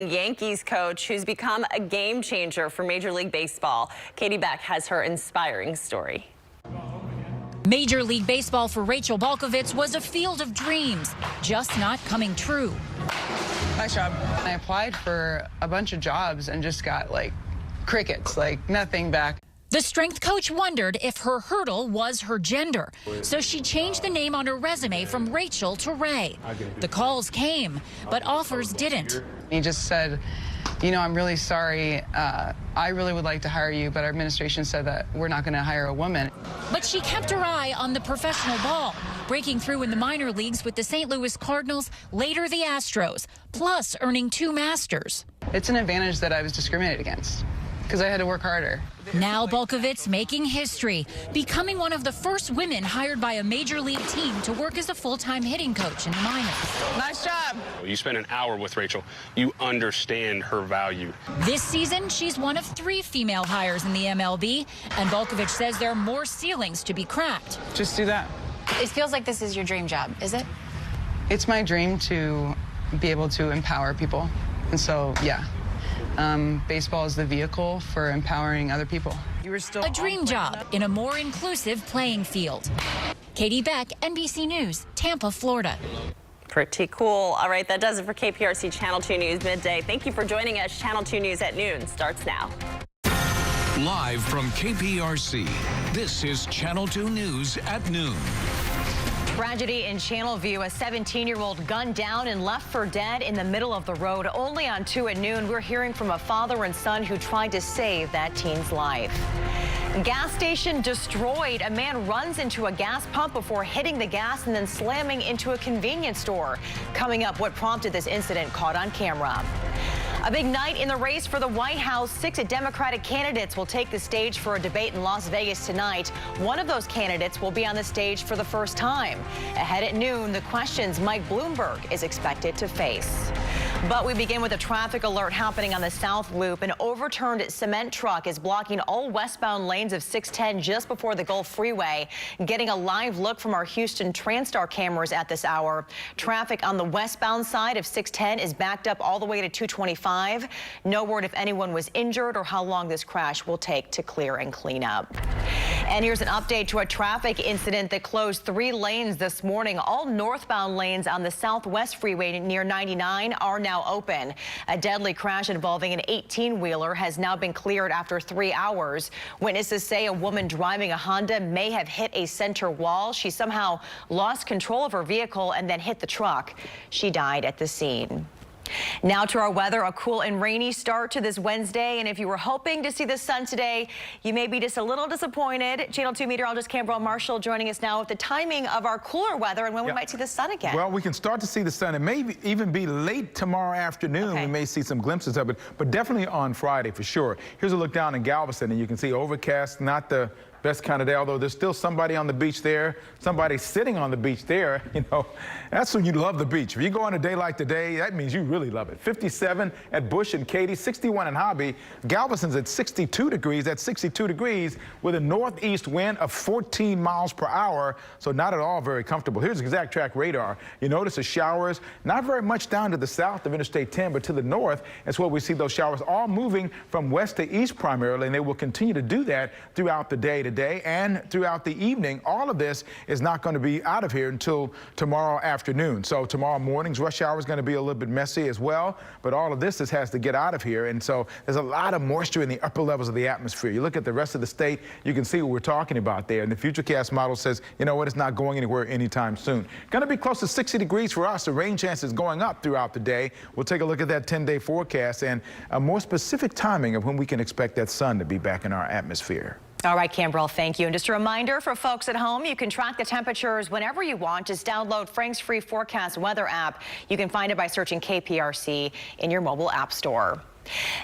Yankees coach who's become a game changer for Major League Baseball. Katie Beck has her inspiring story. Major League Baseball for Rachel Balkovich was a field of dreams, just not coming true. Nice job. I applied for a bunch of jobs and just got crickets, nothing back. The strength coach wondered if her hurdle was her gender, so she changed the name on her resume from Rachel to Ray. The calls came, but offers didn't. He just said, I'm really sorry. I really would like to hire you, but our administration said that we're not going to hire a woman. But she kept her eye on the professional ball, breaking through in the minor leagues with the St. Louis Cardinals, later the Astros, plus earning 2 Masters. It's an advantage that I was discriminated against because I had to work harder. Now Balkovich making history, becoming one of the first women hired by a major league team to work as a full-time hitting coach in the minors. Nice job. You spent an hour with Rachel. You understand her value. This season, she's one of 3 female hires in the MLB, and Balkovich says there are more ceilings to be cracked. Just do that. It feels like this is your dream job, is it? It's my dream to be able to empower people. And so, yeah. Baseball is the vehicle for empowering other people. A dream job in a more inclusive playing field. Katie Beck, NBC News, Tampa, Florida. Pretty cool. All right, that does it for KPRC Channel 2 News Midday. Thank you for joining us. Channel 2 News at noon starts now. Live from KPRC, this is Channel 2 News at noon. Tragedy in Channelview, a 17-year-old gunned down and left for dead in the middle of the road. Only on 2 at noon, we're hearing from a father and son who tried to save that teen's life. Gas station destroyed. A man runs into a gas pump before hitting the gas and then slamming into a convenience store. Coming up, what prompted this incident caught on camera. A big night in the race for the White House. 6 Democratic candidates will take the stage for a debate in Las Vegas tonight. One of those candidates will be on the stage for the first time. Ahead at noon, the questions Mike Bloomberg is expected to face. But we begin with a traffic alert happening on the South Loop. An overturned cement truck is blocking all westbound lanes of 610 just before the Gulf Freeway. Getting a live look from our Houston TransStar cameras at this hour. Traffic on the westbound side of 610 is backed up all the way to 225. No word if anyone was injured or how long this crash will take to clear and clean up. And here's an update to a traffic incident that closed 3 lanes this morning. All northbound lanes on the Southwest Freeway near 99 are now open. A deadly crash involving an 18-wheeler has now been cleared after 3 hours. Witnesses say a woman driving a Honda may have hit a center wall. She somehow lost control of her vehicle and then hit the truck. She died at the scene. Now to our weather, a cool and rainy start to this Wednesday. And if you were hoping to see the sun today, you may be just a little disappointed. Channel 2 meteorologist Cambrell Marshall joining us now with the timing of our cooler weather and when we might see the sun again. Well, we can start to see the sun. It may even be late tomorrow afternoon. We may see some glimpses of it, but definitely on Friday for sure. Here's a look down in Galveston, and you can see overcast, not the best kind of day, although there's still somebody on the beach there, somebody sitting on the beach there. That's when you love the beach. If you go on a day like today, that means you really love it. 57 at Bush and Katy, 61 in Hobby. Galveston's at 62 degrees. That's 62 degrees with a northeast wind of 14 miles per hour, so not at all very comfortable. Here's exact track radar. You notice the showers, not very much down to the south of Interstate 10, but to the north. That's where we see those showers all moving from west to east primarily, and they will continue to do that throughout the day today and throughout the evening. All of this is not going to be out of here until tomorrow afternoon. So tomorrow morning's rush hour is going to be a little bit messy as well, but all of this has to get out of here. And so there's a lot of moisture in the upper levels of the atmosphere. You look at the rest of the state, you can see what we're talking about there. And the Futurecast model says, you know what, it's not going anywhere anytime soon. Going to be close to 60 degrees for us. The rain chance is going up throughout the day. We'll take a look at that 10-day forecast and a more specific timing of when we can expect that sun to be back in our atmosphere. All right, Cambrell, thank you. And just a reminder for folks at home, you can track the temperatures whenever you want. Just download Frank's free forecast weather app. You can find it by searching KPRC in your mobile app store.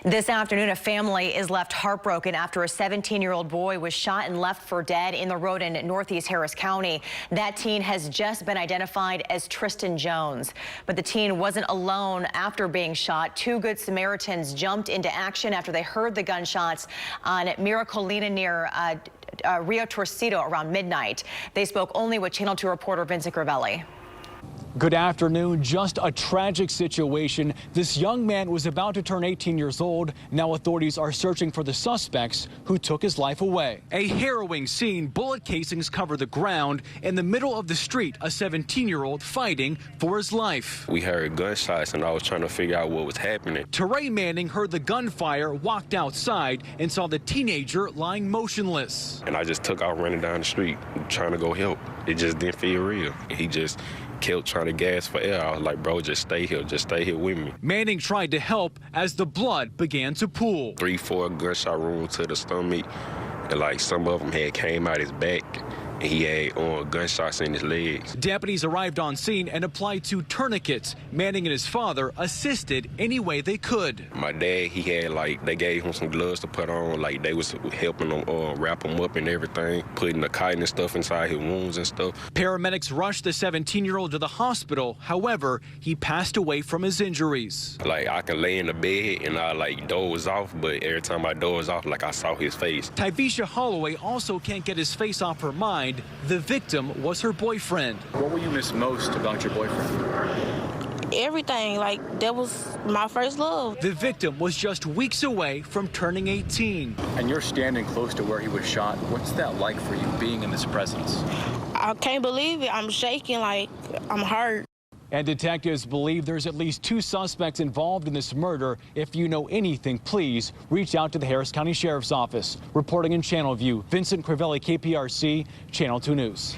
This afternoon, a family is left heartbroken after a 17-year-old boy was shot and left for dead in the road in Northeast Harris County. That teen has just been identified as Tristan Jones. But the teen wasn't alone after being shot. 2 Good Samaritans jumped into action after they heard the gunshots on Miracolina near Rio Torcido around midnight. They spoke only with Channel 2 reporter Vincent Gravelli. Good afternoon. Just a tragic situation. This young man was about to turn 18 years old. Now authorities are searching for the suspects who took his life away. A harrowing scene. Bullet casings cover the ground. In the middle of the street, a 17-year-old fighting for his life. We heard gunshots and I was trying to figure out what was happening. Teray Manning heard the gunfire, walked outside, and saw the teenager lying motionless. And I just took off running down the street trying to go help. It just didn't feel real. He just kept trying to gas for air. I was like, bro, just stay here with me. Manning tried to help as the blood began to pool. 3-4 gunshot wounds to the stomach, and like some of them had came out his back. And he had gunshots in his legs. Deputies arrived on scene and applied 2 tourniquets. Manning and his father assisted any way they could. My dad, he had they gave him some gloves to put on, like they was helping him wrap him up and everything, putting the cotton and stuff inside his wounds and stuff. Paramedics rushed the 17-year-old to the hospital. However, he passed away from his injuries. Like I can lay in the bed and I doze off, but every time I doze off, I saw his face. Tyvisha Holloway also can't get his face off her mind. The victim was her boyfriend. What will you miss most about your boyfriend? Everything. That was my first love. The victim was just weeks away from turning 18. And you're standing close to where he was shot. What's that like for you, being in this presence? I can't believe it. I'm shaking, I'm hurt. And detectives believe there's at least 2 suspects involved in this murder. If you know anything, please reach out to the Harris County Sheriff's Office. Reporting in Channel View, Vincent Crivelli, KPRC, Channel 2 News.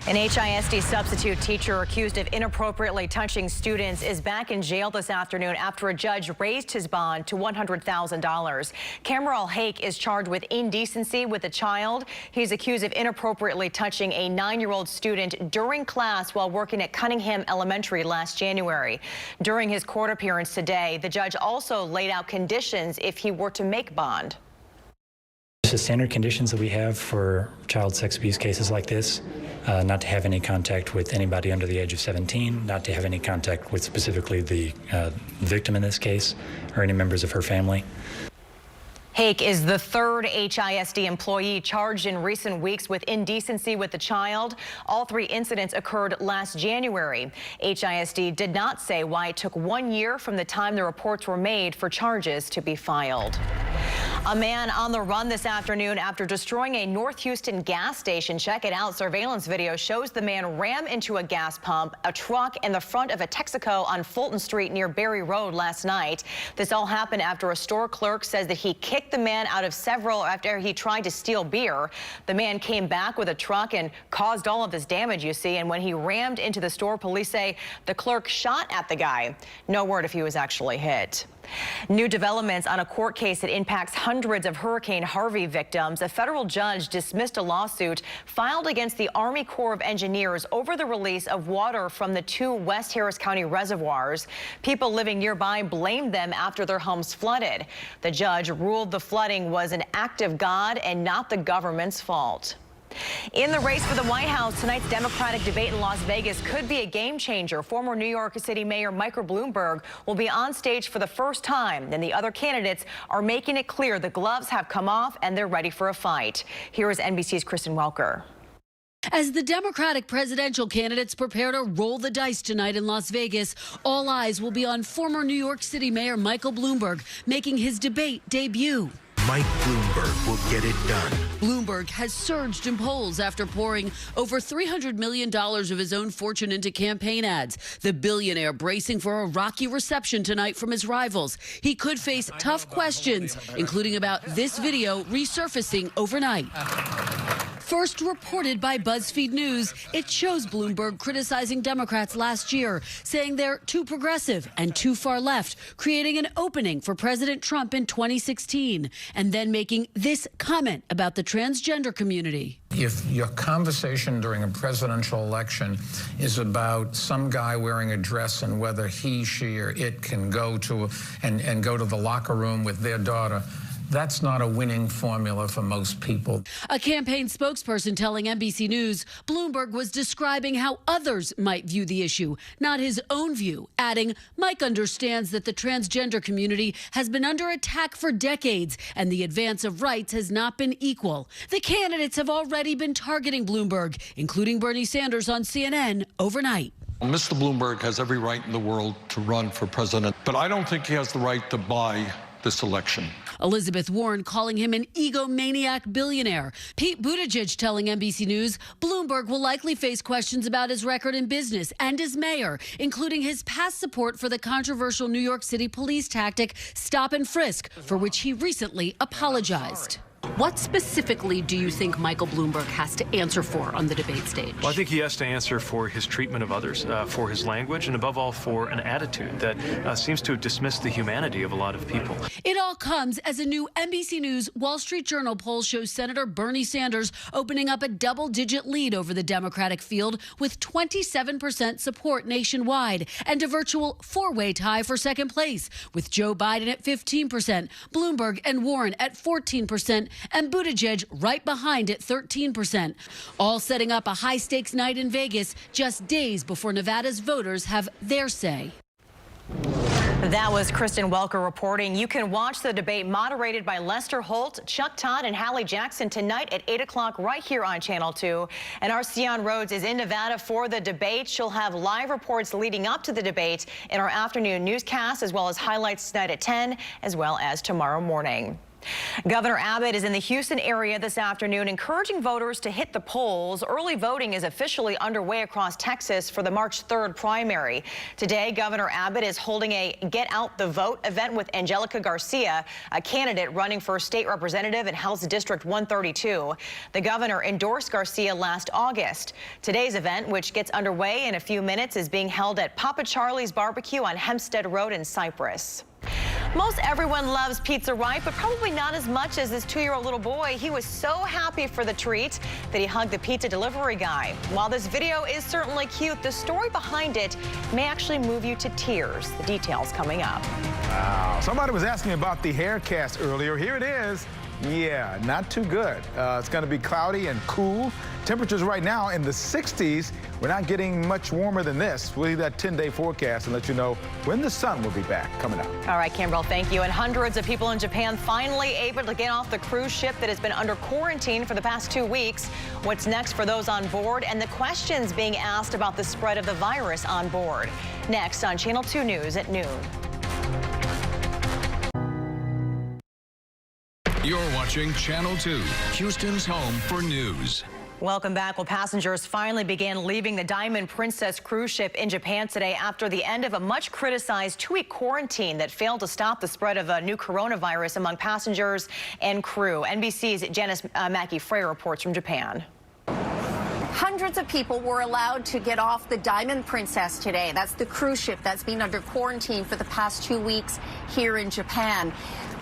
An HISD substitute teacher accused of inappropriately touching students is back in jail this afternoon after a judge raised his bond to $100,000. Cameron Hake is charged with indecency with a child. He's accused of inappropriately touching a 9-year-old student during class while working at Cunningham Elementary last January. During his court appearance today, the judge also laid out conditions if he were to make bond. The standard conditions that we have for child sex abuse cases like this, not to have any contact with anybody under the age of 17, not to have any contact with specifically the victim in this case, or any members of her family. Hake is the 3rd HISD employee charged in recent weeks with indecency with the child. All 3 incidents occurred last January. HISD did not say why it took 1 year from the time the reports were made for charges to be filed. A man on the run this afternoon after destroying a North Houston gas station. Check it out. Surveillance video shows the man ram into a gas pump, a truck, and the front of a Texaco on Fulton Street near Berry Road last night. This all happened after a store clerk says that he kicked the man out of several after he tried to steal beer. The man came back with a truck and caused all of this damage, you see. And when he rammed into the store, police say the clerk shot at the guy. No word if he was actually hit. New developments on a court case that impacts hundreds of Hurricane Harvey victims. A federal judge dismissed a lawsuit filed against the Army Corps of Engineers over the release of water from the 2 West Harris County reservoirs. People living nearby blamed them after their homes flooded. The judge ruled the flooding was an act of God and not the government's fault. In the race for the White House, tonight's Democratic debate in Las Vegas could be a game changer. Former New York City Mayor Michael Bloomberg will be on stage for the first time, and the other candidates are making it clear the gloves have come off and they're ready for a fight. Here is NBC's Kristen Welker. As the Democratic presidential candidates prepare to roll the dice tonight in Las Vegas, all eyes will be on former New York City Mayor Michael Bloomberg making his debate debut. Mike Bloomberg will get it done. Bloomberg has surged in polls after pouring over $300 million of his own fortune into campaign ads. The billionaire bracing for a rocky reception tonight from his rivals. He could face tough questions, including about this video resurfacing overnight. First reported by BuzzFeed News, it shows Bloomberg criticizing Democrats last year, saying they're too progressive and too far left, creating an opening for President Trump in 2016, and then making this comment about the transgender community. If your conversation during a presidential election is about some guy wearing a dress and whether he, she, or it can go to and go to the locker room with their daughter, that's not a winning formula for most people. A campaign spokesperson telling NBC News Bloomberg was describing how others might view the issue, not his own view, adding, Mike understands that the transgender community has been under attack for decades and the advance of rights has not been equal. The candidates have already been targeting Bloomberg, including Bernie Sanders on CNN overnight. Mr. Bloomberg has every right in the world to run for president, but I don't think he has the right to buy this election. Elizabeth Warren calling him an egomaniac billionaire. Pete Buttigieg telling NBC News Bloomberg will likely face questions about his record in business and as mayor, including his past support for the controversial New York City police tactic stop and frisk, for which he recently apologized. What specifically do you think Michael Bloomberg has to answer for on the debate stage? Well, I think he has to answer for his treatment of others, for his language, and above all, for an attitude that seems to dismiss the humanity of a lot of people. It all comes as a new NBC News Wall Street Journal poll shows Senator Bernie Sanders opening up a double-digit lead over the Democratic field with 27% support nationwide and a virtual four-way tie for second place, with Joe Biden at 15%, Bloomberg and Warren at 14%, and Buttigieg right behind at 13%, all setting up a high-stakes night in Vegas just days before Nevada's voters have their say. That was Kristen Welker reporting. You can watch the debate moderated by Lester Holt, Chuck Todd, and Hallie Jackson tonight at 8 o'clock right here on Channel 2. And our Sion Rhodes is in Nevada for the debate. She'll have live reports leading up to the debate in our afternoon newscast, as well as highlights tonight at 10, as well as tomorrow morning. Governor Abbott is in the Houston area this afternoon, encouraging voters to hit the polls. Early voting is officially underway across Texas for the March 3rd primary. Today, Governor Abbott is holding a Get Out the Vote event with Angelica Garcia, a candidate running for state representative in House District 132. The governor endorsed Garcia last August. Today's event, which gets underway in a few minutes, is being held at Papa Charlie's Barbecue on Hempstead Road in Cypress. Most everyone loves pizza, right? But probably not as much as this 2-year-old little boy. He was so happy for the treat that he hugged the pizza delivery guy. While this video is certainly cute, the story behind it may actually move you to tears. The details coming up. Wow. Somebody was asking about the hair cast earlier. Here it is. Yeah, not too good. It's going to be cloudy and cool. Temperatures right now in the 60s. We're not getting much warmer than this. We'll leave that 10-day forecast and let you know when the sun will be back. Coming up. All right, Kimbrell, thank you. And hundreds of people in Japan finally able to get off the cruise ship that has been under quarantine for the past 2 weeks. What's next for those on board and the questions being asked about the spread of the virus on board. Next on Channel 2 News at noon. You're watching Channel 2, Houston's home for news. Welcome back. Well, passengers finally began leaving the Diamond Princess cruise ship in Japan today after the end of a much criticized 2-week quarantine that failed to stop the spread of a new coronavirus among passengers and crew. NBC's Janice Mackey-Frey reports from Japan. Hundreds of people were allowed to get off the Diamond Princess today. That's the cruise ship that's been under quarantine for the past 2 weeks here in Japan.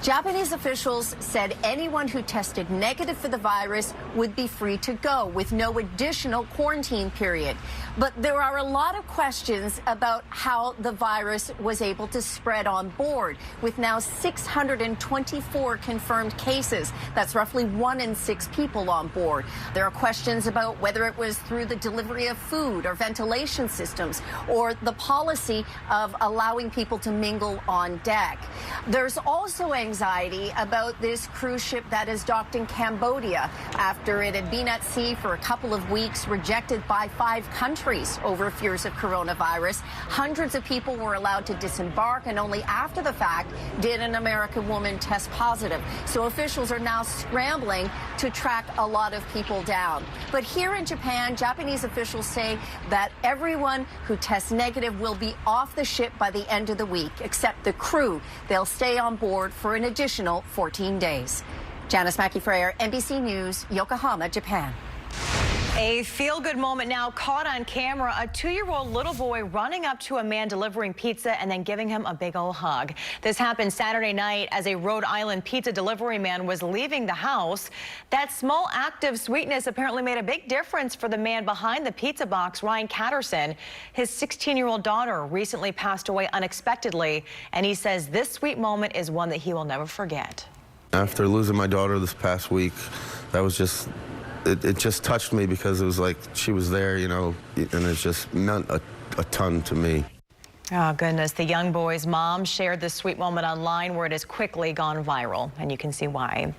Japanese officials said anyone who tested negative for the virus would be free to go with no additional quarantine period. But there are a lot of questions about how the virus was able to spread on board, with now 624 confirmed cases. That's roughly 1 in 6 people on board. There are questions about whether it was through the delivery of food or ventilation systems or the policy of allowing people to mingle on deck. There's also anxiety about this cruise ship that is docked in Cambodia after it had been at sea for a couple of weeks, rejected by 5 countries over fears of coronavirus. Hundreds of people were allowed to disembark, and only after the fact did an American woman test positive. So officials are now scrambling to track a lot of people down. But here in Japan, Japanese officials say that everyone who tests negative will be off the ship by the end of the week, except the crew. They'll stay on board for an additional 14 days. Janice Mackey-Frey, NBC News, Yokohama, Japan. A feel-good moment now caught on camera. A 2-year-old little boy running up to a man delivering pizza and then giving him a big old hug. This happened Saturday night as a Rhode Island pizza delivery man was leaving the house. That small act of sweetness apparently made a big difference for the man behind the pizza box, Ryan Catterson. His 16-year-old daughter recently passed away unexpectedly, and he says this sweet moment is one that he will never forget. After losing my daughter this past week, that was just... It just touched me because it was like she was there, you know, and it just meant a ton to me. Oh, goodness. The young boy's mom shared this sweet moment online where it has quickly gone viral, and you can see why.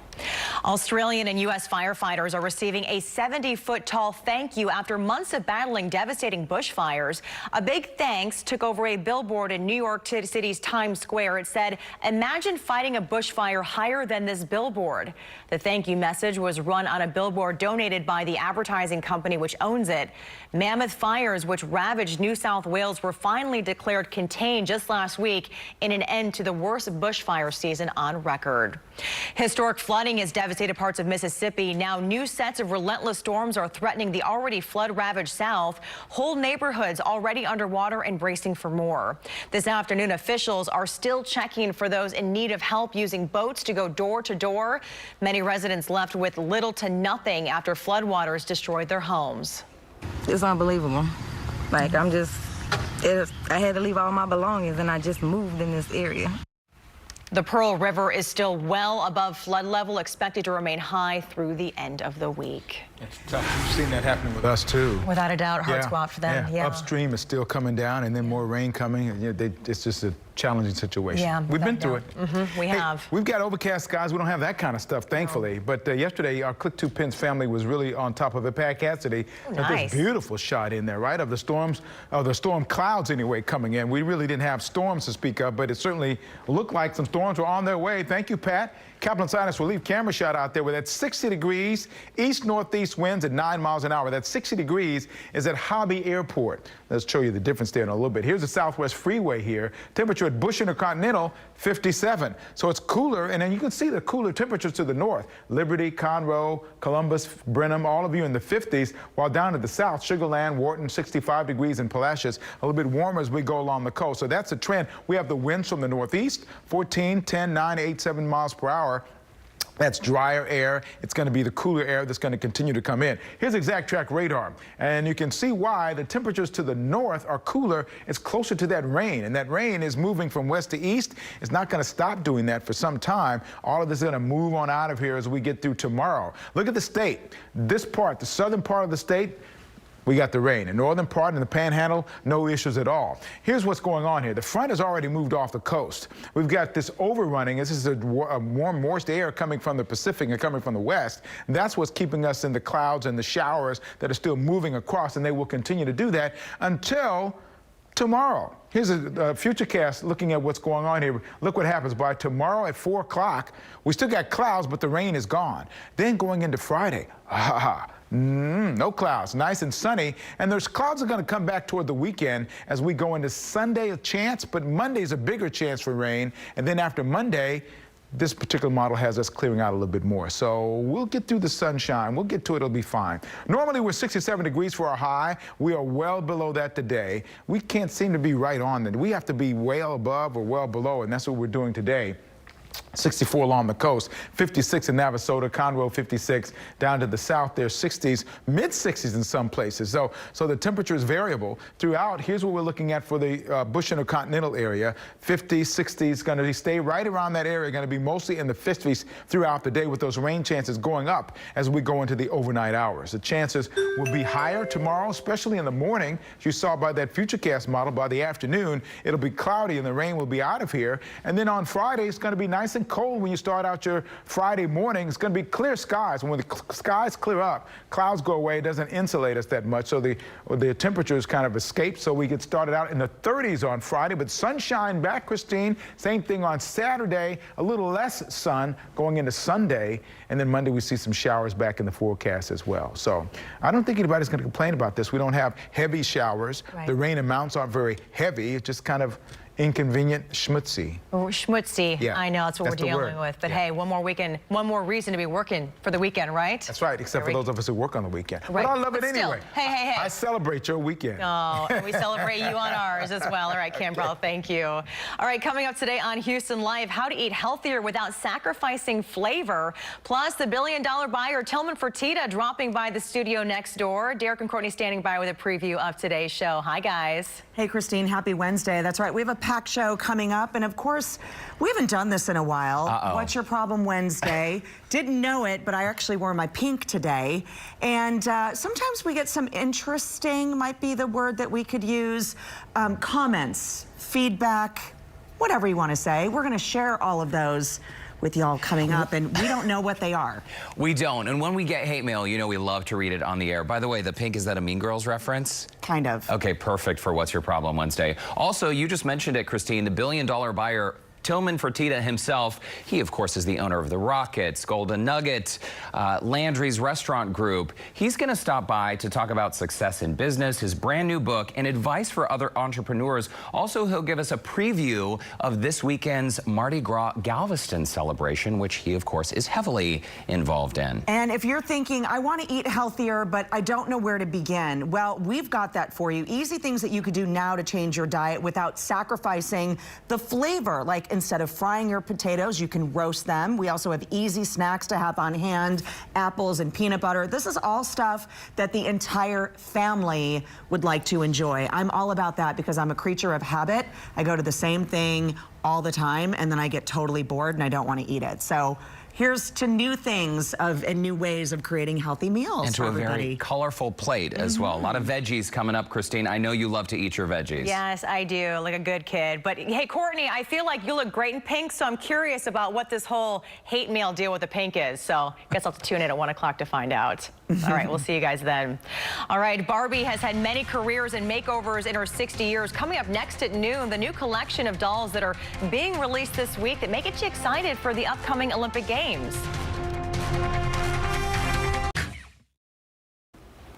Australian and U.S. firefighters are receiving a 70-foot tall thank you after months of battling devastating bushfires. A big thanks took over a billboard in New York City's Times Square. It said, "Imagine fighting a bushfire higher than this billboard." The thank you message was run on a billboard donated by the advertising company which owns it. Mammoth fires, which ravaged New South Wales, were finally declared contained just last week in an end to the worst bushfire season on record. Historic flooding has devastated parts of Mississippi. Now new sets of relentless storms are threatening the already flood-ravaged South. Whole neighborhoods already underwater and bracing for more. This afternoon, officials are still checking for those in need of help using boats to go door to door. Many residents left with little to nothing after floodwaters destroyed their homes. It's unbelievable. Like, I had to leave all my belongings and I just moved in this area. The Pearl River is still well above flood level, expected to remain high through the end of the week. It's tough. We've seen that happening with us, too. Without a doubt, hearts go out for them. Yeah. Upstream is still coming down, and then more rain coming. It's just a challenging situation. Yeah, we've been through it. We have. We've got overcast skies. We don't have that kind of stuff, thankfully. But yesterday, our Click 2 Pins family was really on top of it. Pat Cassidy got this beautiful shot in there, right, of the storms, of the storm clouds anyway coming in. We really didn't have storms to speak of, but it certainly looked like some storms were on their way. Thank you, Pat. Kaplan Sinus relief camera shot out there with that 60 degrees, east-northeast winds at 9 miles an hour. That 60 degrees is at Hobby Airport. Let's show you the difference there in a little bit. Here's the Southwest Freeway here. Temperature at Bush Intercontinental, 57. So it's cooler, and then you can see the cooler temperatures to the north. Liberty, Conroe, Columbus, Brenham, all of you in the 50s, while down to the south, Sugar Land, Wharton, 65 degrees, and Palacios, a little bit warmer as we go along the coast. So that's a trend. We have the winds from the northeast, 14, 10, 9, 8, 7 miles per hour. That's drier air. It's going to be the cooler air that's going to continue to come in. Here's exact track radar, and you can see why the temperatures to the north are cooler. It's closer to that rain, and that rain is moving from west to east. It's not going to stop doing that for some time. All of this is going to move on out of here as we get through tomorrow. Look at the state. This part, the southern part of the state, we got the rain. The northern part and the panhandle, no issues at all. Here's what's going on here. The front has already moved off the coast. We've got this overrunning. This is a warm, moist air coming from the Pacific and coming from the west. And that's what's keeping us in the clouds and the showers that are still moving across, and they will continue to do that until tomorrow. Here's a futurecast looking at what's going on here. Look what happens by tomorrow at 4 o'clock. We still got clouds, but the rain is gone. Then going into Friday, no clouds, nice and sunny. And those clouds are going to come back toward the weekend as we go into Sunday, a chance, but Monday's a bigger chance for rain. And then after Monday, this particular model has us clearing out a little bit more. So we'll get through the sunshine. We'll get to it. It'll be fine. Normally, we're 67 degrees for our high. We are well below that today. We can't seem to be right on that. We have to be well above or well below, and that's what we're doing today. 64 along the coast, 56 in Navasota, Conroe 56, down to the south there 60s, mid 60s in some places. So the temperature is variable throughout. Here's what we're looking at for the Bush Intercontinental area. 50s, 60s, going to stay right around that area, going to be mostly in the 50s throughout the day with those rain chances going up as we go into the overnight hours. The chances will be higher tomorrow, especially in the morning. As you saw by that futurecast model, by the afternoon, it'll be cloudy and the rain will be out of here. And then on Friday, it's going to be nice and cold when you start out your Friday morning. It's going to be clear skies. When the skies clear up, clouds go away. It doesn't insulate us that much, so the temperatures kind of escape. So we get started out in the 30s on Friday, but sunshine back, Christine. Same thing on Saturday, a little less sun going into Sunday, and then Monday we see some showers back in the forecast as well. So I don't think anybody's going to complain about this. We don't have heavy showers. Right. The rain amounts aren't very heavy. It's just kind of inconvenient, schmutzy. Schmutzy. Yeah, I know, that's what we're dealing with. But hey, one more weekend, one more reason to be working for the weekend, right? That's right, except for those of us who work on the weekend. Right. But I love it anyway. Hey. I celebrate your weekend. Oh, and we celebrate you on ours as well. All right, Cambrell, thank you. All right, coming up today on Houston Live, how to eat healthier without sacrificing flavor. Plus, the billion-dollar buyer Tillman Fertitta dropping by the studio next door. Derek and Courtney standing by with a preview of today's show. Hi, guys. Hey, Christine, happy Wednesday. That's right, we have a packed show coming up, and of course, we haven't done this in a while. What's your problem Wednesday? Didn't know it, but I actually wore my pink today. And sometimes we get some interesting, might be the word that we could use, comments, feedback, whatever you want to say. We're going to share all of those with y'all coming up, and we don't know what they are. We don't. And when we get hate mail, you know we love to read it on the air. By the way, the pink, is that a Mean Girls reference? Kind of. Okay, perfect for What's Your Problem Wednesday. Also, you just mentioned it, Christine, the billion-dollar buyer Tillman Fertitta himself. He, of course, is the owner of the Rockets, Golden Nugget, Landry's Restaurant Group. He's going to stop by to talk about success in business, his brand new book, and advice for other entrepreneurs. Also, he'll give us a preview of this weekend's Mardi Gras Galveston celebration, which he, of course, is heavily involved in. And if you're thinking, I want to eat healthier, but I don't know where to begin, well, we've got that for you. Easy things that you could do now to change your diet without sacrificing the flavor, like instead of frying your potatoes, you can roast them. We also have easy snacks to have on hand, apples and peanut butter. This is all stuff that the entire family would like to enjoy. I'm all about that because I'm a creature of habit. I go to the same thing all the time, and then I get totally bored and I don't want to eat it. So here's to new things and new ways of creating healthy meals and to for a everybody. very colorful plate as well. A lot of veggies coming up, Christine. I know you love to eat your veggies. Yes, I do, like a good kid. But hey, Courtney, I feel like you look great in pink, so I'm curious about what this whole hate mail deal with the pink is. So I guess I'll have to tune in at 1 o'clock to find out. All right, we'll see you guys then. All right, Barbie has had many careers and makeovers in her 60 years. Coming up next at noon, the new collection of dolls that are being released this week that may get you excited for the upcoming Olympic Games.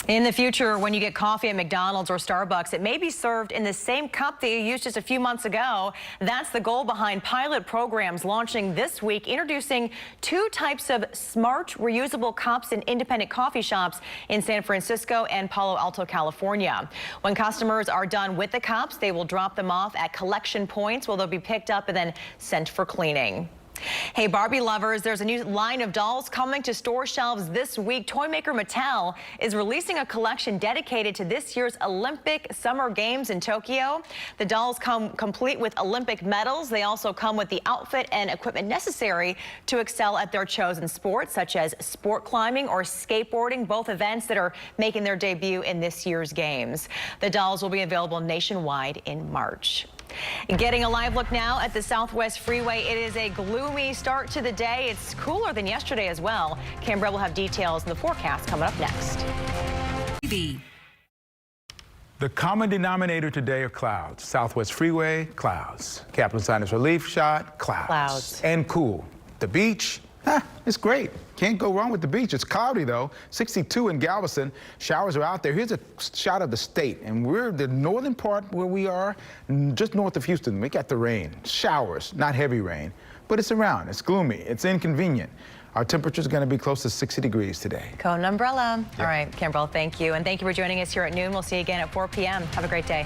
In the future, when you get coffee at McDonald's or Starbucks, it may be served in the same cup that you used just a few months ago. That's the goal behind pilot programs launching this week, introducing 2 types of smart, reusable cups in independent coffee shops in San Francisco and Palo Alto, California. When customers are done with the cups, they will drop them off at collection points where they'll be picked up and then sent for cleaning. Hey, Barbie lovers, there's a new line of dolls coming to store shelves this week. Toy maker Mattel is releasing a collection dedicated to this year's Olympic Summer Games in Tokyo. The dolls come complete with Olympic medals. They also come with the outfit and equipment necessary to excel at their chosen sports, such as sport climbing or skateboarding, both events that are making their debut in this year's games. The dolls will be available nationwide in March. Getting a live look now at the Southwest Freeway. It is a gloomy start to the day. It's cooler than yesterday as well. Canberra will have details in the forecast coming up next. The common denominator today are clouds. Southwest Freeway, clouds. Captain Sinus relief shot, clouds. And cool. The beach, it's great. Can't go wrong with the beach. It's cloudy, though. 62 in Galveston. Showers are out there. Here's a shot of the state. And we're the northern part where we are, just north of Houston. We got the rain. Showers, not heavy rain. But it's around. It's gloomy. It's inconvenient. Our temperature's going to be close to 60 degrees today. Cone umbrella. Yeah. All right, Kimbrell, thank you. And thank you for joining us here at noon. We'll see you again at 4 p.m. Have a great day.